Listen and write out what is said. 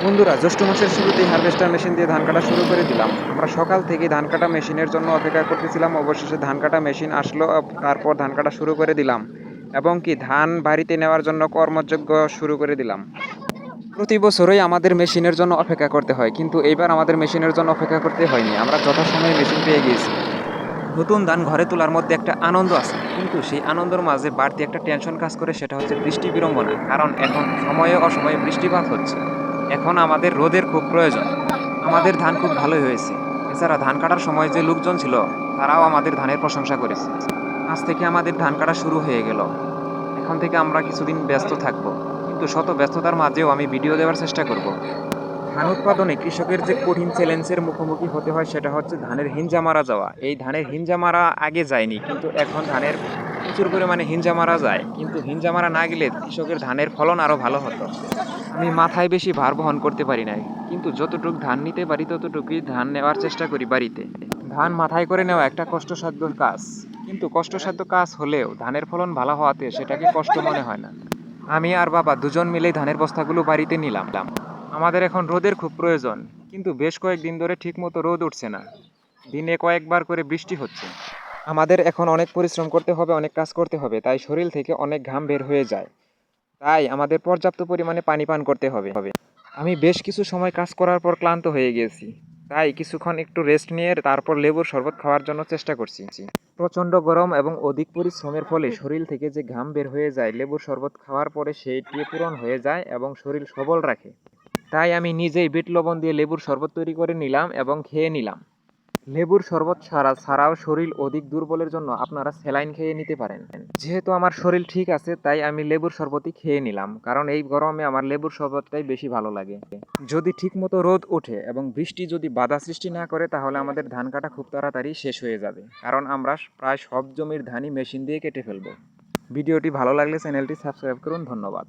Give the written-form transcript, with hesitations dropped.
বন্ধুরা, জ্যৈষ্ঠ মাসের শুরুতেই হারভেস্টার মেশিন দিয়ে ধান কাটা শুরু করে দিলাম। আমরা সকাল থেকেই ধান কাটা মেশিনের জন্য অপেক্ষা করতেছিলাম। অবশেষে ধান কাটা মেশিন আসলো। তারপর ধান কাটা শুরু করে দিলাম এবং কি ধান বাড়িতে নেওয়ার জন্য কর্মযজ্ঞ শুরু করে দিলাম। প্রতি বছরই আমাদের মেশিনের জন্য অপেক্ষা করতে হয়, কিন্তু এইবার আমাদের মেশিনের জন্য অপেক্ষা করতে হয়নি। আমরা যথাসময়ে মেশিন পেয়ে গিয়েছি। নতুন ধান ঘরে তোলার মধ্যে একটা আনন্দ আছে, কিন্তু সেই আনন্দের মাঝে বাড়তি একটা টেনশন কাজ করে, সেটা হচ্ছে বৃষ্টি বিড়ম্বনা। কারণ এখন সময়ে অসময়ে বৃষ্টিপাত হচ্ছে। এখন আমাদের রোদের খুব প্রয়োজন। আমাদের ধান খুব ভালোই হয়েছে। এছাড়া ধান কাটার সময় যে লোকজন ছিল, তারাও আমাদের ধানের প্রশংসা করেছে। আজ থেকে আমাদের ধান কাটা শুরু হয়ে গেল। এখন থেকে আমরা কিছুদিন ব্যস্ত থাকব, কিন্তু শত ব্যস্ততার মাঝেও আমি ভিডিও দেওয়ার চেষ্টা করব। ধান উৎপাদনে কৃষকের যে কঠিন চ্যালেঞ্জের মুখোমুখি হতে হয়, সেটা হচ্ছে ধানের হিঞ্জা মারা যাওয়া। এই ধানের হিঞ্জা মারা আগে যায়নি, কিন্তু এখন ধানের প্রচুর পরিমাণে হিঞ্জা মারা যায়। কিন্তু হিঞ্জা মারা না গেলে কৃষকের ধানের ফলন আরো ভালো হতো। আমি মাথায় বেশি ভার বহন করতে পারি নাই, কিন্তু যতটুকু ধান নিতে পারি ততটুকুই ধান নেওয়ার চেষ্টা করি বাড়িতে। ধান মাথায় করে নেওয়া একটা কষ্টসাধ্য কাজ, কিন্তু কষ্টসাধ্য কাজ হলেও ধানের ফলন ভালো হওয়াতে সেটাকে কষ্ট মনে হয় না। আমি আর বাবা দুজন মিলেই ধানের বস্তাগুলো বাড়িতে নিলাম। আমাদের এখন রোদের খুব প্রয়োজন, কিন্তু বেশ কয়েকদিন ধরে ঠিকমতো রোদ উঠছে না। দিনে কয়েকবার করে বৃষ্টি হচ্ছে। আমাদের এখন অনেক পরিশ্রম করতে হবে, অনেক কাজ করতে হবে, তাই শরীর থেকে অনেক ঘাম বের হয়ে যায়। তাই আমাদের পর্যাপ্ত পরিমাণে পানি পান করতে হবে। আমি বেশ কিছু সময় কাজ করার পর ক্লান্ত হয়ে গিয়েছি। তাই কিছুক্ষণ একটু রেস্ট নিয়ে তারপর লেবুর শরবত খাওয়ার জন্য চেষ্টা করছি। প্রচণ্ড গরম এবং অধিক পরিশ্রমের ফলে শরীর থেকে যে ঘাম বের হয়ে যায়, লেবুর শরবত খাওয়ার পরে সেইটি পূরণ হয়ে যায় এবং শরীর সবল রাখে। তাই আমি নিজেই বিট লবণ দিয়ে লেবুর শরবত তৈরি করে নিলাম এবং খেয়ে নিলাম। লেবুর শরবত ছাড়াও শরীর অধিক দুর্বলের জন্য আপনারা স্যালাইন খেয়ে নিতে পারেন। যেহেতু আমার শরীর ঠিক আছে, তাই আমি লেবুর শরবতই খেয়ে নিলাম, কারণ এই গরমে আমার লেবুর শরবতটাই বেশি ভালো লাগে। যদি ঠিকমতো রোদ ওঠে এবং বৃষ্টি যদি বাধা সৃষ্টি না করে, তাহলে আমাদের ধান কাটা খুব তাড়াতাড়ি শেষ হয়ে যাবে, কারণ আমরা প্রায় সব জমির ধানই মেশিন দিয়ে কেটে ফেলবো। ভিডিওটি ভালো লাগলে চ্যানেলটি সাবস্ক্রাইব করুন। ধন্যবাদ।